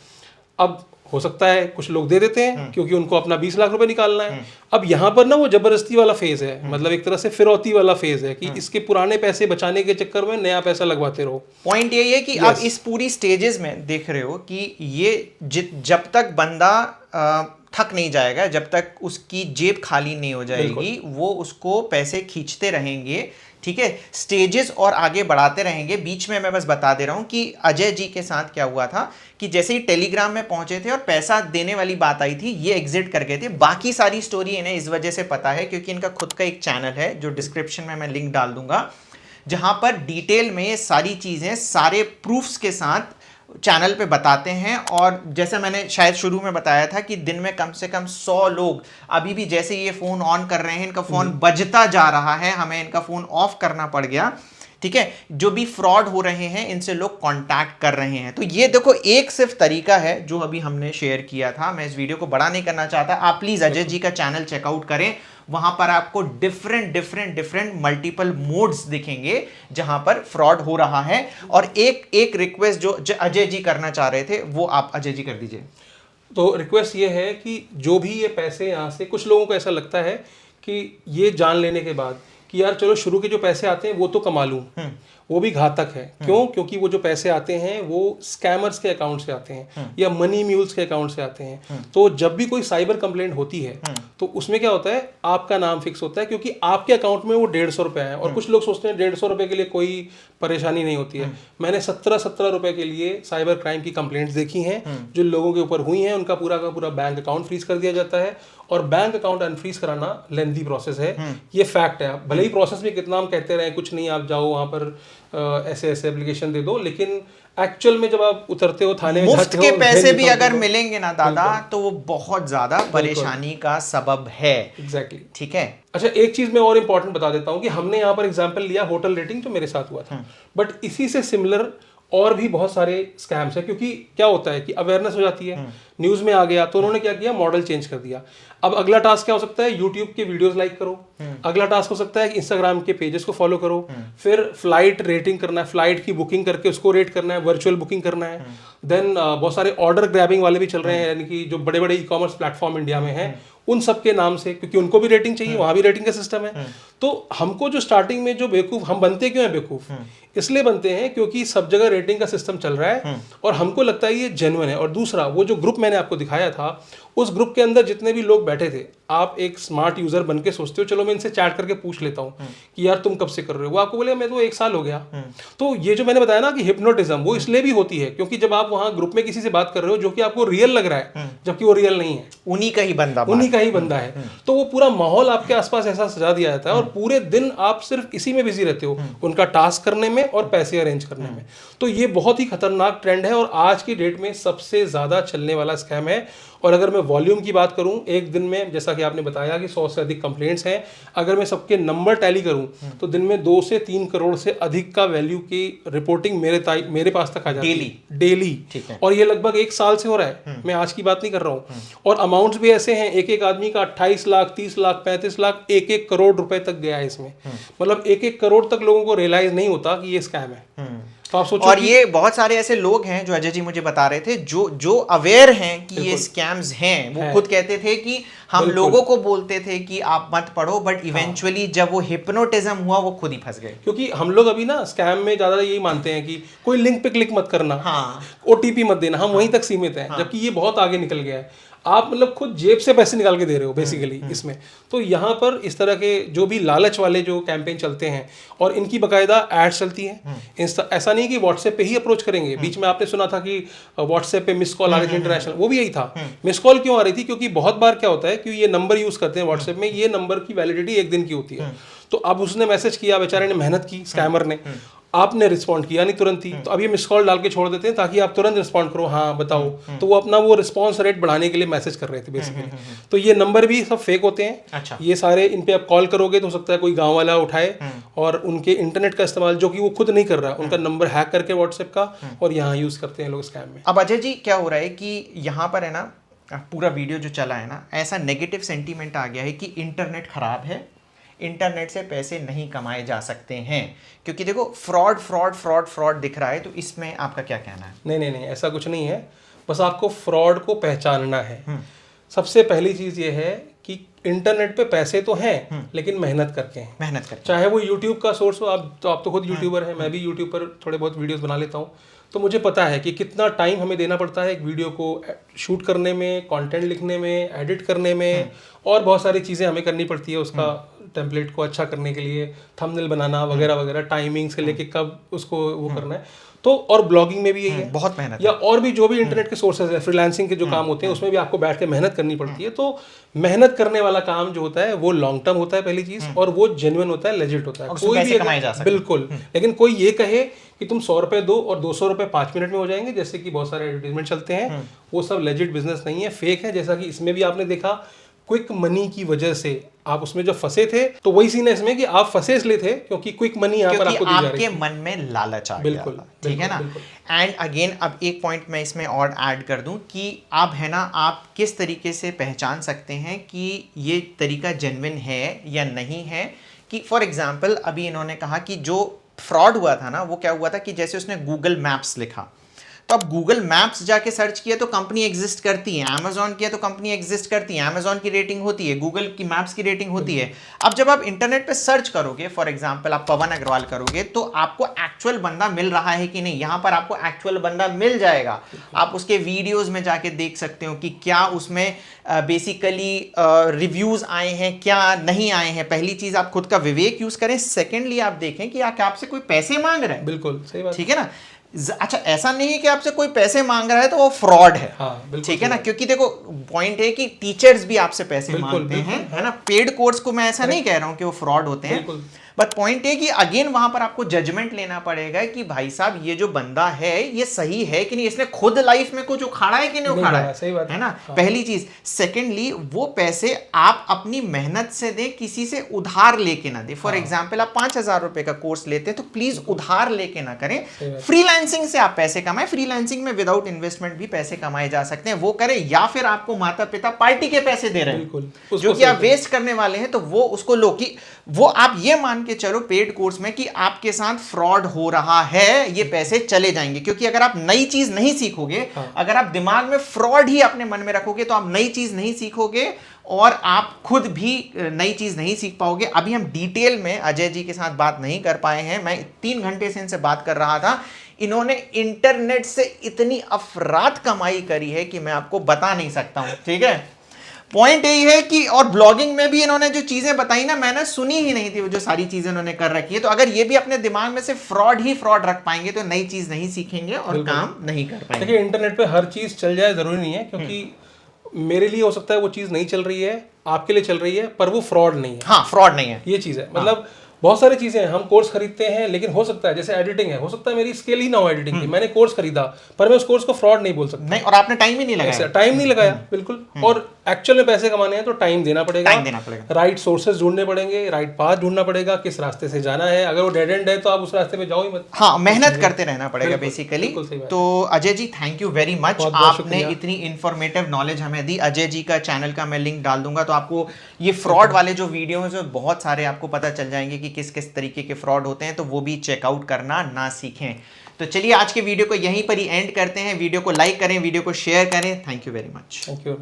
अब हो सकता है कुछ लोग दे देते हैं क्योंकि उनको अपना 20 लाख रुपए निकालना है। अब यहाँ पर ना वो जबरदस्ती वाला फेज है, मतलब एक तरह से फिरौती वाला फेज है कि इसके पुराने पैसे बचाने के चक्कर में नया पैसा लगवाते रहो। पॉइंट यही है कि आप इस पूरी स्टेजेस में देख रहे हो कि ये जब तक बंदा थक नहीं जाएगा, जब तक उसकी जेब खाली नहीं हो जाएगी, वो उसको पैसे खींचते रहेंगे। ठीक है, स्टेजेस और आगे बढ़ाते रहेंगे। बीच में मैं बस बता दे रहा हूं कि अजय जी के साथ क्या हुआ था कि जैसे ही टेलीग्राम में पहुंचे थे और पैसा देने वाली बात आई थी, ये एग्जिट कर गए थे। बाकी सारी स्टोरी इन्हें इस वजह से पता है क्योंकि इनका खुद का एक चैनल है, जो डिस्क्रिप्शन में मैं लिंक डाल दूंगा, जहां पर डिटेल में ये सारी चीजें सारे प्रूफ्स के साथ चैनल पे बताते हैं। और जैसे मैंने शायद शुरू में बताया था कि दिन में कम से कम 100 लोग, अभी भी जैसे ये फोन ऑन कर रहे हैं इनका फोन बजता जा रहा है, हमें इनका फोन ऑफ करना पड़ गया। ठीक है, जो भी फ्रॉड हो रहे हैं इनसे लोग कांटेक्ट कर रहे हैं। तो ये देखो एक सिर्फ तरीका है जो अभी हमने शेयर किया था। मैं इस वीडियो को बड़ा नहीं करना चाहता, आप प्लीज अजय जी का चैनल चेकआउट करें, वहां पर आपको डिफरेंट मल्टीपल मोड्स दिखेंगे जहां पर फ्रॉड हो रहा है। और एक रिक्वेस्ट जो अजय जी करना चाह रहे थे वो आप अजय जी कर दीजिए। तो रिक्वेस्ट ये है कि जो भी ये पैसे यहाँ से, कुछ लोगों को ऐसा लगता है कि ये जान लेने के बाद कि यार चलो शुरू के जो पैसे आते हैं वो तो कमा लूं, वो भी घातक है। क्यों? क्योंकि वो जो पैसे आते हैं वो स्कैमर्स के अकाउंट से आते हैं या मनी म्यूल्स के अकाउंट से आते हैं। तो जब भी कोई साइबर कंप्लेंट होती है तो उसमें क्या होता है, आपका नाम फिक्स होता है क्योंकि आपके अकाउंट में वो 150 रुपए है। और कुछ लोग सोचते हैं 150 रुपए के लिए कोई परेशानी नहीं होती है। मैंने 17 रुपए के लिए साइबर क्राइम की कंप्लेंट्स देखी हैं जो लोगों के ऊपर हुई हैं। उनका पूरा का पूरा बैंक अकाउंट फ्रीज कर दिया जाता है, और बैंक अकाउंट अनफ्रीज कराना लेंथी प्रोसेस है, ये फैक्ट है। भले ही प्रोसेस में कितना हम कहते रहे कुछ नहीं, आप जाओ वहां पर ऐसे एप्लीकेशन दे दो, लेकिन एक्चुअल में जब आप उतरते हो थाने में मुफ्त के पैसे भी अगर मिलेंगे ना दादा तो वो बहुत ज्यादा परेशानी का सबब है। एग्जैक्टली। ठीक है, अच्छा एक चीज मैं और इंपॉर्टेंट बता देता हूँ कि हमने यहाँ पर एग्जांपल लिया होटल रेटिंग जो मेरे साथ हुआ था, बट इसी से सिमिलर और भी बहुत सारे स्कैम्स है। क्योंकि क्या होता है कि अवेयरनेस हो जाती है, न्यूज में आ गया तो उन्होंने क्या किया, मॉडल चेंज कर दिया। अब अगला टास्क क्या हो सकता है, यूट्यूब के वीडियोस लाइक करो। अगला टास्क हो सकता है कि इंस्टाग्राम के पेजेस को फॉलो करो। फिर फ्लाइट रेटिंग करना है, फ्लाइट की बुकिंग करके उसको रेट करना है, वर्चुअल बुकिंग करना है। देन बहुत सारे ऑर्डर ग्रैबिंग वाले भी चल रहे हैं, यानी कि जो बड़े बड़े ई कॉमर्स प्लेटफॉर्म इंडिया में हैं उन सब के नाम से, क्योंकि उनको भी रेटिंग चाहिए, वहां भी रेटिंग का सिस्टम है। तो हमको जो स्टार्टिंग में जो बेवकूफ, हम बनते क्यों हैं बेवकूफ, इसलिए बनते हैं क्योंकि सब जगह रेटिंग का सिस्टम चल रहा है और हमको लगता है ये जेन्युइन है। और दूसरा, वो जो ग्रुप मैंने आपको दिखाया था, उस ग्रुप के अंदर जितने भी लोग बैठे थे, आप एक स्मार्ट यूजर बन के सोचते हो चलो मैं इनसे चैट करके पूछ लेता हूँ कि यार तुम कब से कर रहे हो, वो आपको बोले मैं तो 1 साल हो गया। तो ये जो मैंने बताया ना कि हिप्नोटिज्म, वो इसलिए भी होती है क्योंकि जब आप वहां ग्रुप में किसी से बात कर रहे हो जो कि आपको रियल लग रहा है, जबकि वो रियल नहीं है, उन्हीं का ही बंदा है, तो वो पूरा माहौल आपके आसपास ऐसा सजा दिया जाता है और पूरे दिन आप सिर्फ इसी में बिजी रहते हो, उनका टास्क करने में और पैसे अरेंज करने में। तो ये बहुत ही खतरनाक ट्रेंड है और आज की डेट में सबसे ज्यादा चलने वाला स्कैम है। और अगर मैं वॉल्यूम की बात करूं, एक दिन में जैसा कि आपने बताया कि 100 से अधिक कंप्लेंट्स हैं, अगर मैं सबके नंबर टैली करूं तो दिन में 2 से 3 करोड़ से अधिक का वैल्यू की रिपोर्टिंग मेरे पास तक आ जाती है डेली। और ये लगभग 1 साल से हो रहा है, मैं आज की बात नहीं कर रहा हूं। और अमाउंट्स भी ऐसे हैं, एक आदमी का 28 लाख, 30 लाख, 35 लाख, 1 करोड़ रुपए तक गया है इसमें। मतलब 1 करोड़ तक लोगों को रियलाइज नहीं होता कि ये स्कैम है। तो आप सोचो, और ये बहुत सारे ऐसे लोग हैं जो अजय जी मुझे बता रहे थे जो अवेयर हैं कि ये स्कैम्स हैं। वो खुद कहते थे कि हम लोगों को बोलते थे कि आप मत पढ़ो, बट इवेंचुअली जब वो हिप्नोटिज्म हुआ वो खुद ही फंस गए। क्योंकि हम लोग अभी ना स्कैम में ज्यादा यही मानते हैं कि कोई लिंक पे क्लिक मत करना, ओटीपी मत देना, हम वहीं तक सीमित हैं, जबकि ये बहुत आगे निकल गया है। आप मतलब खुद जेब से पैसे निकाल के दे रहे हो बेसिकली इसमें। तो यहाँ पर इस तरह के जो भी लालच वाले जो कैंपेन चलते हैं और इनकी बकायदा एड्स चलती हैं। ऐसा नहीं कि व्हाट्सएप पे ही अप्रोच करेंगे। बीच में आपने सुना था कि व्हाट्सएप पे मिस कॉल आ रही थी इंटरनेशनल, वो भी यही था। मिस कॉल क्यों आ रही थी? क्योंकि बहुत बार क्या होता है कि ये नंबर यूज करते हैं व्हाट्सएप में, ये नंबर की वैलिडिटी 1 दिन की होती है। तो अब उसने मैसेज किया, बेचारे ने मेहनत की, स्कैमर ने, आपने रिस्पॉन्ड किया नहीं तुरंत ही, तो अब ये मिस कॉल डाल के छोड़ देते हैं ताकि आप तुरंत रिस्पॉन्ड करो, हाँ बताओ। तो वो अपना वो रिस्पॉन्स रेट बढ़ाने के लिए मैसेज कर रहे थे बेसिकली। तो ये नंबर भी सब फेक होते हैं। अच्छा। ये सारे, इन पे आप कॉल करोगे तो हो सकता है कोई गांव वाला उठाए और उनके इंटरनेट का इस्तेमाल, जो कि वो खुद नहीं कर रहा, उनका नंबर हैक करके व्हाट्सएप का, और यहाँ यूज करते हैं लोग स्कैम में। अब अजय जी क्या हो रहा है कि यहाँ पर है ना, पूरा वीडियो जो चला है ना, ऐसा नेगेटिव सेंटीमेंट आ गया है कि इंटरनेट खराब है, इंटरनेट से पैसे नहीं कमाए जा सकते हैं, क्योंकि देखो फ्रॉड फ्रॉड फ्रॉड फ्रॉड दिख रहा है। तो इसमें आपका क्या कहना है? नहीं, ऐसा कुछ नहीं है। बस आपको फ्रॉड को पहचानना है। सबसे पहली चीज ये है कि इंटरनेट पे पैसे तो हैं, लेकिन मेहनत करके हैं। मेहनत करके, चाहे वो यूट्यूब का सोर्स हो, आप तो खुद यूट्यूबर हैं, मैं भी यूट्यूब पर थोड़े बहुत वीडियोस बना लेता हूँ, तो मुझे पता है कि कितना टाइम हमें देना पड़ता है एक वीडियो को शूट करने में, कंटेंट लिखने में, एडिट करने में, और बहुत सारी चीज़ें हमें करनी पड़ती है उसका टेम्पलेट को अच्छा करने के लिए, थंबनेल बनाना वगैरह वगैरह, टाइमिंग से लेके कब उसको वो करना है। तो और ब्लॉगिंग में भी यही है, बहुत मेहनत, या और भी जो भी इंटरनेट के सोर्सेज है, फ्रीलांसिंग के जो काम होते हैं, उसमें भी आपको बैठ के मेहनत करनी पड़ती है। तो मेहनत करने वाला काम जो होता है वो लॉन्ग टर्म होता है पहली चीज, और वो जेन्युइन होता है, लेजिट होता है, कोई भी कमाया जा सकता है। बिल्कुल। लेकिन कोई ये कहे कि तुम 100 रुपए दो और 200 रुपए 5 मिनट में हो जाएंगे, जैसे कि बहुत सारे एडवर्टाइजमेंट चलते हैं, वो सब लेजिट बिजनेस नहीं है, फेक है। जैसा कि इसमें भी आपने देखा, क्विक मनी की वजह से आप उसमें जो फंसे थे, तो वही सीन है इसमें कि आप फंसे इसलिए थे क्योंकि क्विक मनी यहाँ पर आपको दी जा रही है, आपके मन में लालच आ गया। बिल्कुल, ठीक है ना। एंड अगेन अब एक पॉइंट मैं इसमें और ऐड कर दूं कि आप है ना, आप किस तरीके से पहचान सकते हैं कि ये तरीका जेन्युइन है या नहीं है। कि फॉर एग्जांपल अभी इन्होंने कहा कि जो फ्रॉड हुआ था ना, वो क्या हुआ था कि जैसे उसने गूगल मैप्स लिखा, तो अब गूगल मैप्स जाके सर्च किया तो कंपनी एग्जिस्ट करती है, अमेजॉन किया तो कंपनी एग्जिस्ट करती है, अमेजॉन की रेटिंग होती है, गूगल की मैप्स की रेटिंग होती है। अब जब आप इंटरनेट पे सर्च करोगे, फॉर एग्जांपल आप पवन अग्रवाल करोगे, तो आपको एक्चुअल बंदा मिल रहा है कि नहीं, यहां पर आपको एक्चुअल बंदा मिल जाएगा। आप उसके वीडियोज में जाके देख सकते हो कि क्या उसमें बेसिकली रिव्यूज आए हैं, क्या नहीं आए हैं। पहली चीज आप खुद का विवेक यूज करें। सेकेंडली आप देखें कि क्या आपसे कोई पैसे मांग रहा है। बिल्कुल सही बात, ठीक है ना। अच्छा, ऐसा नहीं है कि आपसे कोई पैसे मांग रहा है तो वो फ्रॉड है। हाँ, ठीक है ना, क्योंकि देखो पॉइंट है कि टीचर्स भी आपसे पैसे मांगते हैं, है ना। पेड कोर्स को मैं ऐसा नहीं कह रहा हूं कि वो फ्रॉड होते हैं, बट पॉइंट है कि अगेन वहां पर आपको जजमेंट लेना पड़ेगा कि भाई साहब ये जो बंदा है ये सही है कि नहीं, इसने खुद लाइफ में कुछ उखाड़ा है कि नहीं उखाड़ा है। सही बात है ना। पहली चीज। सेकेंडली, वो पैसे आप अपनी मेहनत से दें, किसी से उधार लेके ना दे। फॉर एग्जाम्पल आप 5,000 रुपए का कोर्स लेते हैं तो प्लीज उधार लेके ना करें। फ्रीलांसिंग से आप पैसे कमाएं, फ्रीलांसिंग में विदाउट इन्वेस्टमेंट भी पैसे कमाए जा सकते हैं, वो करें। या फिर आपको माता पिता पार्टी के पैसे दे रहे हैं जो कि आप वेस्ट करने वाले हैं, तो वो उसको लो कि वो आप ये मान के चलो पेड कोर्स में कि आपके साथ फ्रॉड हो रहा है, ये पैसे चले जाएंगे। क्योंकि अगर आप नई चीज नहीं सीखोगे, अगर आप दिमाग में फ्रॉड ही अपने मन में रखोगे, तो आप नई चीज नहीं सीखोगे और आप खुद भी नई चीज़ नहीं सीख पाओगे। अभी हम डिटेल में अजय जी के साथ बात नहीं कर पाए हैं, मैं 3 घंटे से इनसे बात कर रहा था। इन्होंने इंटरनेट से इतनी अफरात कमाई करी है कि मैं आपको बता नहीं सकता हूं, ठीक है। पॉइंट यही है कि और ब्लॉगिंग में भी इन्होंने जो चीजें बताई ना, मैंने सुनी ही नहीं थी वो जो सारी चीजें इन्होंने कर रखी है। तो अगर ये भी अपने दिमाग में से फ्रॉड ही फ्रॉड रख पाएंगे तो नई चीज नहीं सीखेंगे और काम नहीं कर पाएंगे। देखिए इंटरनेट पे हर चीज चल जाए जरूरी नहीं है, क्योंकि मेरे लिए हो सकता है वो चीज नहीं चल रही है, आपके लिए चल रही है, पर वो फ्रॉड नहीं है। हाँ, फ्रॉड नहीं है, ये चीज है। मतलब बहुत सारी चीजें हैं, हम कोर्स खरीदते हैं, लेकिन हो सकता है जैसे एडिटिंग है, हो सकता है मेरी स्किल ही ना हो एडिटिंग की, मैंने कोर्स खरीदा पर मैं उस कोर्स को फ्रॉड नहीं बोल सकता। नहीं, और आपने टाइम ही नहीं लगाया। टाइम नहीं लगाया, बिल्कुल। और एक्चुअल में पैसे कमाने हैं तो टाइम देना पड़ेगा, राइट सोर्सेज ढूंढने पड़ेंगे, राइट पाथ ढूंढना पड़ेगा, किस रास्ते से जाना है। अगर वो डेड एंड है तो आप उस रास्ते में जाओ ही मत। हाँ, मेहनत करते रहना पड़ेगा बेसिकली। तो Ajay ji, thank you very much, आपने इतनी इंफॉर्मेटिव नॉलेज हमें दी। अजय जी का चैनल का मैं लिंक डाल दूंगा, तो आपको ये फ्रॉड वाले जो वीडियो हैं जो बहुत सारे आपको पता चल जाएंगे कि किस किस तरीके के फ्रॉड होते हैं, तो वो भी चेकआउट करना ना सीखें। तो चलिए आज के वीडियो को यहीं पर ही एंड करते हैं। वीडियो को लाइक करें, वीडियो को शेयर करें। Thank you very much. Thank you.